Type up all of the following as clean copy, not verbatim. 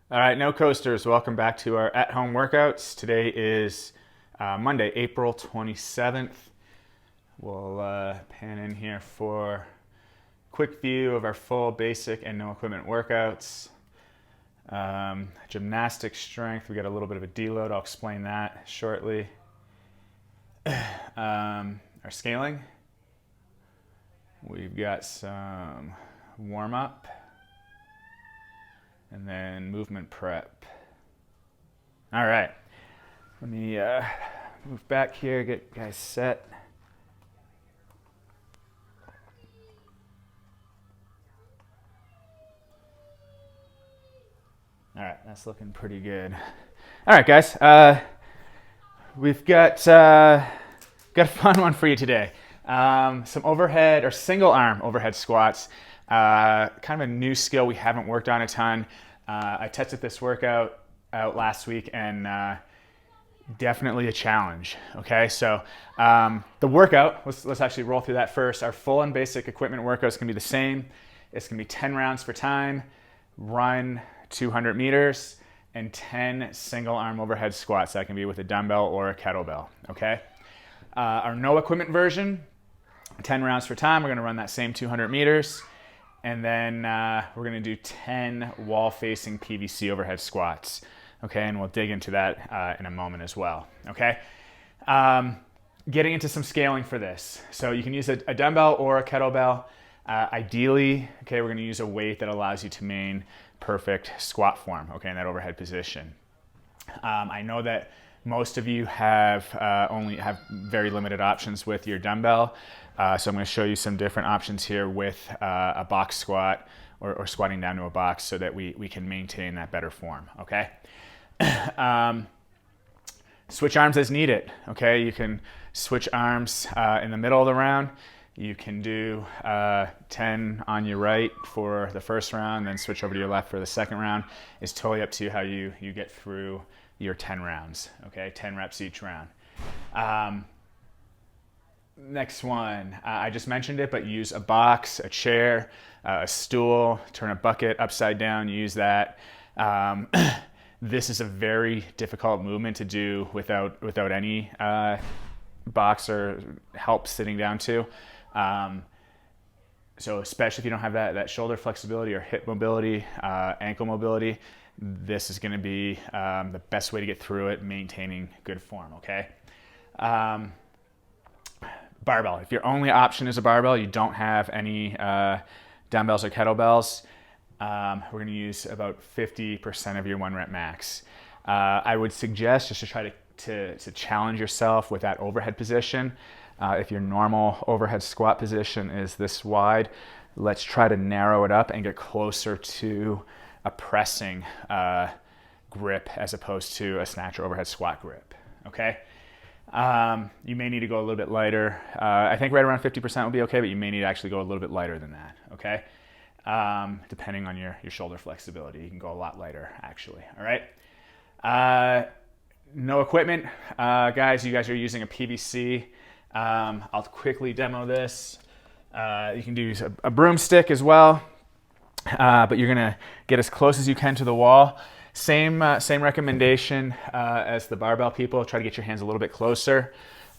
All right, no coasters, welcome back to our at-home workouts. Today is Monday, April 27th. We'll pan in here for a quick view of our full basic and no equipment workouts. Gymnastic strength, we got a little bit of a deload. I'll explain that shortly. Our scaling, we've got some warm-up. And then movement prep. All right, let me move back here, get guys set. All right, that's looking pretty good. All right, guys, we've got a fun one for you today. Some overhead or single arm overhead squats. Kind of a new skill we haven't worked on a ton. I tested this workout out last week and definitely a challenge. Okay, so the workout, let's actually roll through that first. Our full and basic equipment workout is going to be the same. It's going to be 10 rounds for time, run 200 meters, and 10 single arm overhead squats. That can be with a dumbbell or a kettlebell. Okay, our no equipment version, 10 rounds for time. We're going to run that same 200 meters. And then we're going to do 10 wall-facing PVC overhead squats. Okay, and we'll dig into that in a moment as well. Okay, getting into some scaling for this. So you can use a dumbbell or a kettlebell. Ideally, okay, we're going to use a weight that allows you to maintain perfect squat form. Okay, in that overhead position. I know that most of you only have very limited options with your dumbbell. So I'm going to show you some different options here with a box squat or squatting down to a box so that we can maintain that better form, okay? Switch arms as needed, okay? You can switch arms in the middle of the round. You can do 10 on your right for the first round, then switch over to your left for the second round. It's totally up to you how you get through your 10 rounds, okay? 10 reps each round. Next one, I just mentioned it, but use a box, a chair, a stool, turn a bucket upside down, use that. This is a very difficult movement to do without any box or help sitting down to. So especially if you don't have that shoulder flexibility or hip mobility, ankle mobility, this is going to be the best way to get through it, maintaining good form, okay? Barbell. If your only option is a barbell, you don't have any dumbbells or kettlebells, we're going to use about 50% of your 1 rep max. I would suggest just to try to challenge yourself with that overhead position. If your normal overhead squat position is this wide, let's try to narrow it up and get closer to a pressing grip as opposed to a snatch or overhead squat grip, okay? You may need to go a little bit lighter. I think right around 50% will be okay, but you may need to actually go a little bit lighter than that, okay? Depending on your shoulder flexibility. You can go a lot lighter, actually, all right? No equipment. Guys, you guys are using a PVC. I'll quickly demo this. You can use a broomstick as well, but you're gonna get as close as you can to the wall. Same recommendation as the barbell people. Try to get your hands a little bit closer.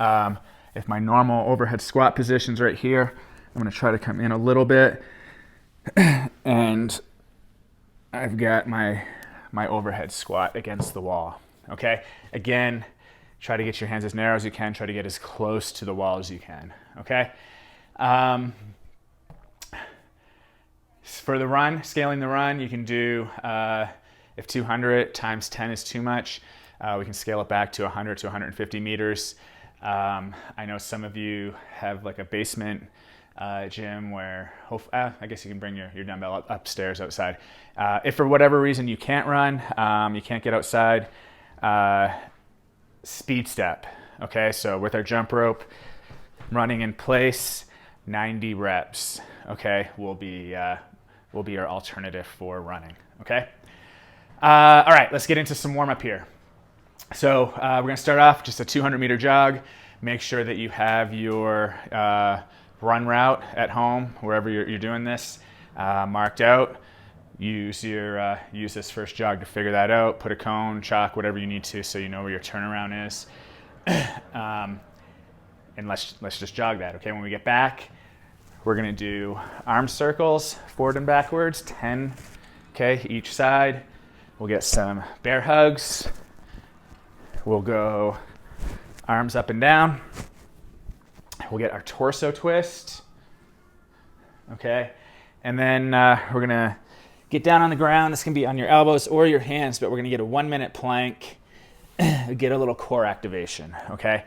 If my normal overhead squat position's right here, I'm going to try to come in a little bit. And I've got my overhead squat against the wall. Okay? Again, try to get your hands as narrow as you can. Try to get as close to the wall as you can. Okay? For the run, scaling the run, you can do... if 200 times 10 is too much, we can scale it back to 100 to 150 meters. I know some of you have like a basement gym where, I guess you can bring your dumbbell upstairs outside. If for whatever reason you can't run, you can't get outside, speed step. Okay, so with our jump rope, running in place, 90 reps. Okay, will be our alternative for running. Okay. All right, let's get into some warm-up here. So we're going to start off just a 200-meter jog. Make sure that you have your run route at home, wherever you're doing this, marked out. use this first jog to figure that out. Put a cone, chalk, whatever you need to, so you know where your turnaround is. And let's just jog that. Okay, when we get back, we're gonna do arm circles, forward and backwards, 10. Okay, each side. We'll get some bear hugs. We'll go arms up and down. We'll get our torso twist. Okay, and then we're gonna get down on the ground. This can be on your elbows or your hands, but we're gonna get a 1 minute plank, get a little core activation, okay?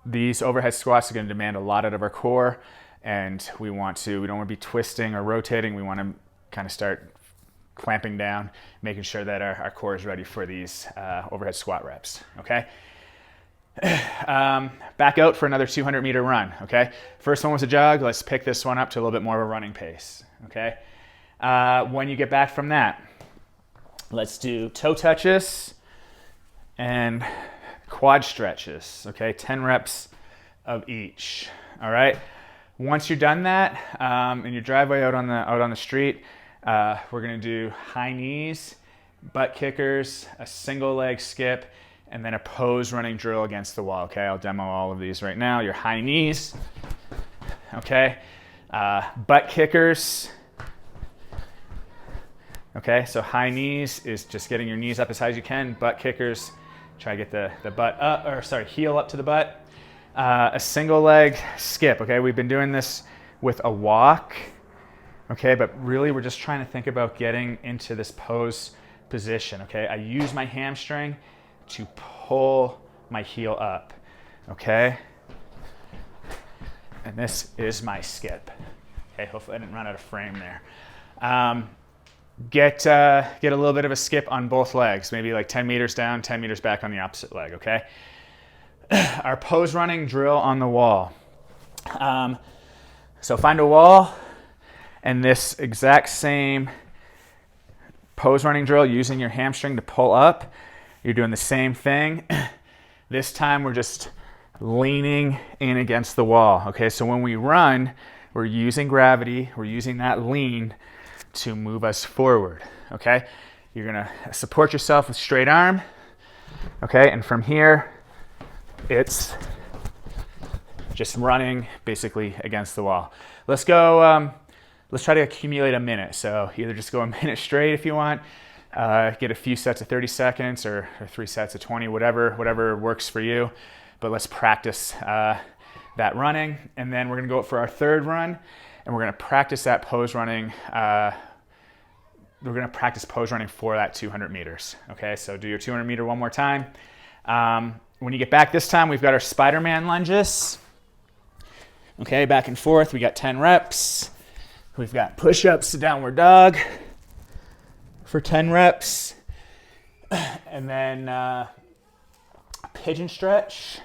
These overhead squats are gonna demand a lot out of our core, and we don't wanna be twisting or rotating. We wanna kind of start clamping down, making sure that our core is ready for these overhead squat reps, okay? Back out for another 200-meter run, okay? First one was a jog. Let's pick this one up to a little bit more of a running pace, okay? When you get back from that, let's do toe touches and quad stretches, okay? 10 reps of each, all right? Once you're done that, in your driveway out on the street, we're gonna do high knees, butt kickers, a single leg skip, and then a pose running drill against the wall, okay? I'll demo all of these right now. Your high knees, okay? Butt kickers, okay? So high knees is just getting your knees up as high as you can. Butt kickers, try to get the butt up, heel up to the butt. A single leg skip, okay? We've been doing this with a walk, okay? But really we're just trying to think about getting into this pose position, okay? I use my hamstring to pull my heel up, okay? And this is my skip. Okay, hopefully I didn't run out of frame there. Get a little bit of a skip on both legs, maybe like 10 meters down, 10 meters back on the opposite leg, okay? Our pose running drill on the wall. So find a wall, and this exact same pose running drill using your hamstring to pull up. You're doing the same thing. This time we're just leaning in against the wall, okay? So when we run, we're using gravity, we're using that lean to move us forward, okay? You're gonna support yourself with straight arm, okay? And from here, it's just running basically against the wall. Let's go, let's try to accumulate a minute. So either just go a minute straight if you want, get a few sets of 30 seconds or 3 sets of 20, whatever works for you. But let's practice that running. And then we're gonna go for our third run, and we're gonna practice that pose running. We're gonna practice pose running for that 200 meters. Okay, so do your 200 meter one more time. When you get back this time, we've got our Spider-Man lunges. Okay, back and forth, we got 10 reps. We've got push-ups to downward dog for 10 reps. And then pigeon stretch.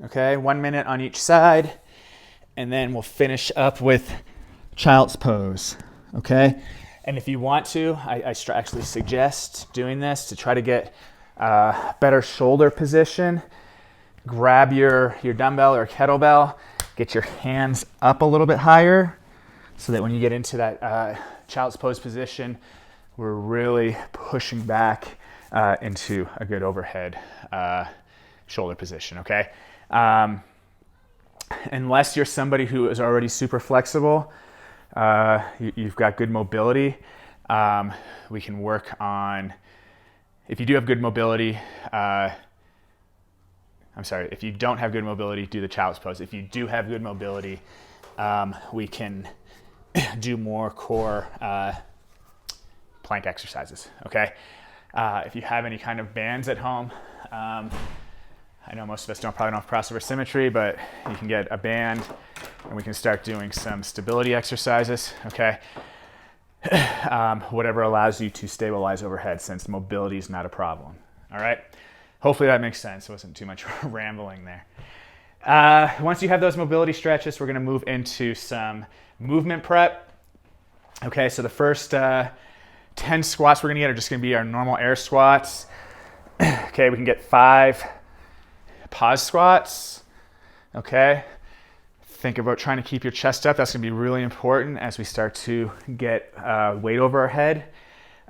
Okay, 1 minute on each side. And then we'll finish up with child's pose, okay? And if you want to, I actually suggest doing this to try to get better shoulder position. Grab your dumbbell or kettlebell, get your hands up a little bit higher so that when you get into that child's pose position, we're really pushing back into a good overhead shoulder position, okay? Unless you're somebody who is already super flexible, you've got good mobility, we can work on, if you do have good mobility, if you don't have good mobility, do the child's pose. If you do have good mobility, we can do more core plank exercises, okay? If you have any kind of bands at home, I know most of us probably don't have crossover symmetry, but you can get a band and we can start doing some stability exercises, okay? Whatever allows you to stabilize overhead, since mobility is not a problem, all right? Hopefully that makes sense. It wasn't too much rambling there. Once you have those mobility stretches, we're gonna move into some movement prep. Okay, so the first 10 squats we're gonna get are just gonna be our normal air squats. Okay, we can get 5 pause squats, okay? think about trying to keep your chest up. That's going to be really important as we start to get weight over our head.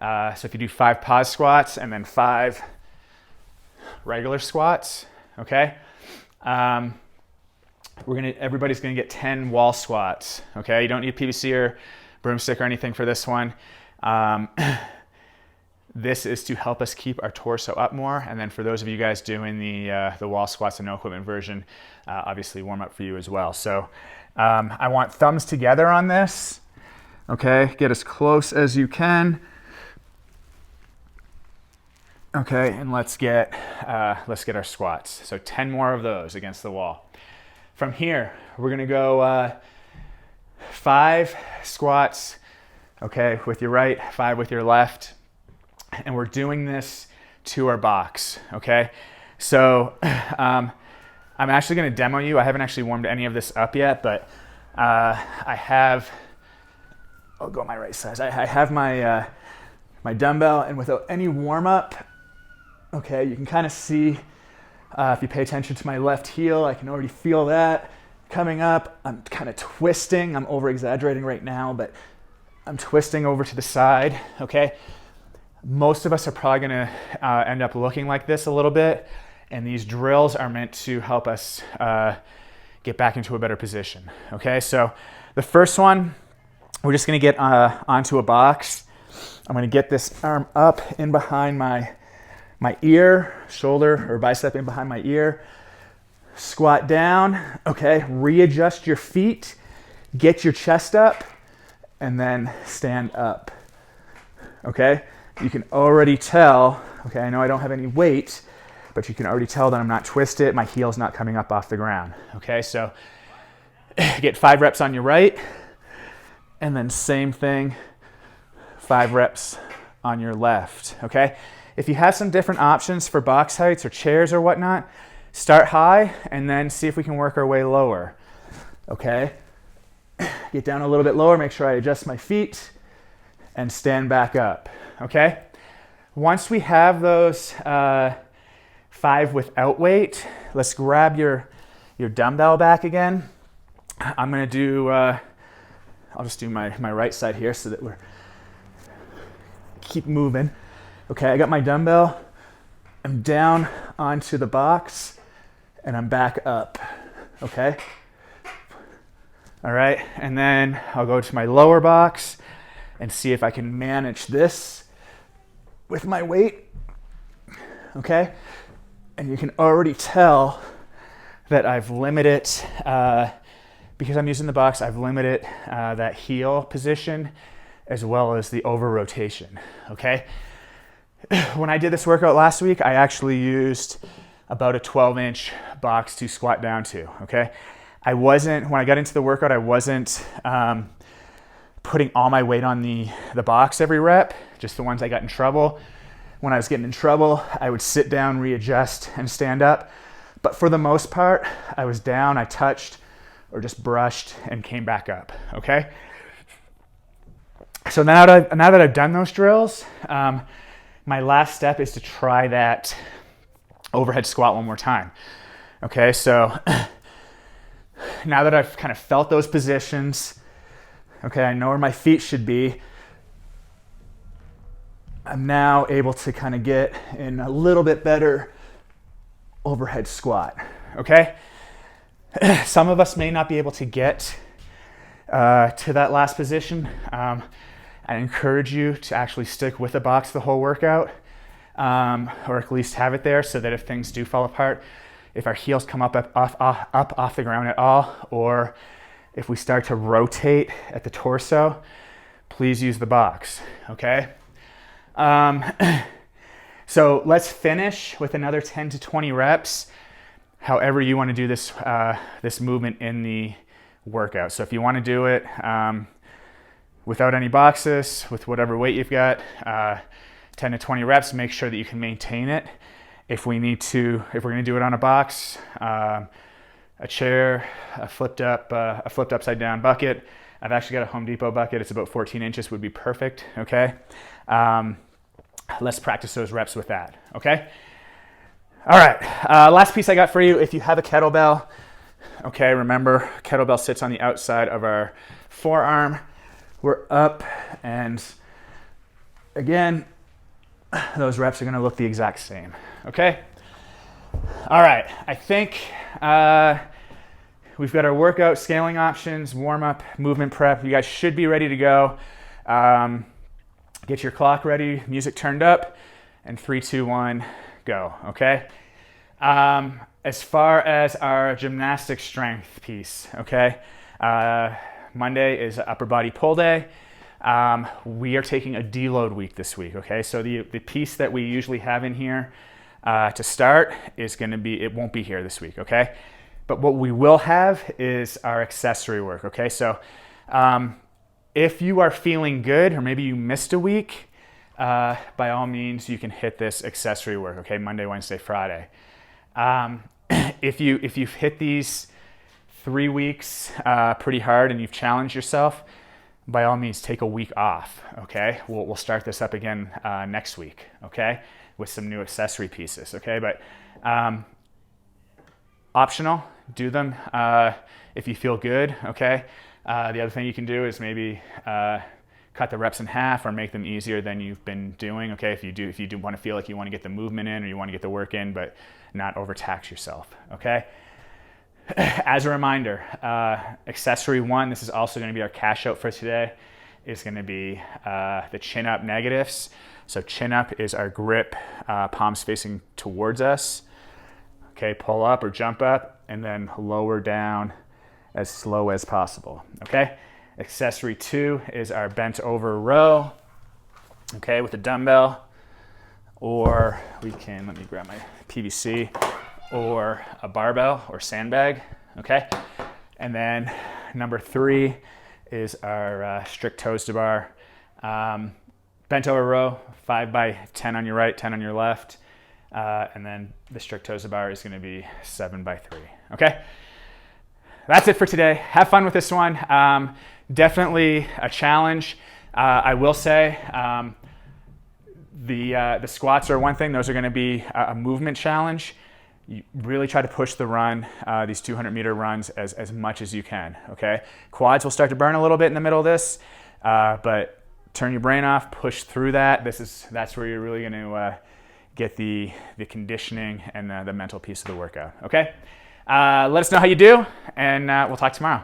So if you do 5 pause squats and then 5 regular squats, okay? Everybody's gonna get 10 wall squats, okay? You don't need PVC or broomstick or anything for this one. This is to help us keep our torso up more. And then for those of you guys doing the wall squats and no equipment version, obviously warm up for you as well. So I want thumbs together on this, okay? Get as close as you can. Okay, and let's get our squats. So 10 more of those against the wall. From here, we're gonna go 5 squats, okay, with your right, 5 with your left, and we're doing this to our box, okay? So I'm actually gonna demo you. I haven't actually warmed any of this up yet, but I'll go my right size. I have my dumbbell, and without any warm up, okay, you can kind of see, if you pay attention to my left heel, I can already feel that coming up. I'm kind of twisting. I'm over exaggerating right now, but I'm twisting over to the side, okay? Most of us are probably gonna end up looking like this a little bit, and these drills are meant to help us get back into a better position, okay? So the first one, we're just gonna get onto a box. I'm gonna get this arm up in behind my ear, shoulder or bicep in behind my ear, squat down, okay, readjust your feet, get your chest up, and then stand up, okay? You can already tell, okay, I know I don't have any weight, but you can already tell that I'm not twisted, my heel's not coming up off the ground, okay? So get 5 reps on your right, and then same thing, 5 reps on your left, okay? If you have some different options for box heights or chairs or whatnot, start high and then see if we can work our way lower, okay? Get down a little bit lower, make sure I adjust my feet and stand back up, okay? Once we have those 5 without weight, let's grab your dumbbell back again. I'm gonna do, I'll just do my right side here so that we're, keep moving. Okay, I got my dumbbell, I'm down onto the box, and I'm back up, okay? All right, and then I'll go to my lower box and see if I can manage this with my weight, okay? And you can already tell that I've limited, because I'm using the box, I've limited that heel position as well as the over rotation, okay? When I did this workout last week, I actually used about a 12-inch box to squat down to, okay? When I got into the workout, I wasn't putting all my weight on the box every rep, just the ones I got in trouble. When I was getting in trouble, I would sit down, readjust, and stand up. But for the most part, I was down, I touched, or just brushed and came back up, okay? So now that I've done those drills, my last step is to try that overhead squat one more time. Okay, so now that I've kind of felt those positions, okay, I know where my feet should be, I'm now able to kind of get in a little bit better overhead squat, okay? Some of us may not be able to get to that last position. I encourage you to actually stick with the box the whole workout, or at least have it there so that if things do fall apart, if our heels come up off the ground at all, or if we start to rotate at the torso, please use the box, okay? So let's finish with another 10 to 20 reps, however you want to do this, this movement in the workout. So if you want to do it without any boxes, with whatever weight you've got, 10 to 20 reps, make sure that you can maintain it. If we're going to do it on a box, a chair, a flipped upside down bucket. I've actually got a Home Depot bucket. It's about 14 inches, would be perfect, okay? Let's practice those reps with that, okay? All right, last piece I got for you. If you have a kettlebell, Okay, remember, kettlebell sits on the outside of our forearm. We're up, and again, those reps are gonna look the exact same, okay? All right, I think we've got our workout scaling options, warm-up, movement prep. You guys should be ready to go. Get your clock ready, music turned up, and 3, 2, 1, go, okay? As far as our gymnastic strength piece, okay? Monday is upper body pull day. We are taking a deload week this week, okay? So the piece that we usually have in here to start is gonna be, it won't be here this week, okay? But what we will have is our accessory work, okay? So if you are feeling good, or maybe you missed a week, by all means, you can hit this accessory work, okay? Monday, Wednesday, Friday. If you've hit these 3 weeks pretty hard and you've challenged yourself, by all means, take a week off, okay? We'll start this up again next week, okay? With some new accessory pieces, okay? But optional, do them if you feel good, okay? The other thing you can do is maybe cut the reps in half or make them easier than you've been doing, okay? If you do want to feel like you want to get the movement in or you want to get the work in, but not overtax yourself, okay? As a reminder, accessory 1, this is also going to be our cash out for today, is going to be the chin up negatives. So chin up is our grip, palms facing towards us. Okay, pull up or jump up and then lower down as slow as possible, okay? Accessory 2 is our bent over row, okay, with a dumbbell, or we can, let me grab my PVC, or a barbell or sandbag, okay? And then number 3 is our strict toes to bar. Bent over row, 5 by 10 on your right, 10 on your left. And then the strict toes to bar is gonna be 7 by 3, okay? That's it for today. Have fun with this one. Definitely a challenge. I will say the squats are one thing. Those are gonna be a movement challenge. You really try to push the run, these 200-meter runs as much as you can, okay? Quads will start to burn a little bit in the middle of this, but turn your brain off, push through that. That's where you're really gonna get the conditioning and the mental piece of the workout, okay? Let us know how you do, and we'll talk tomorrow.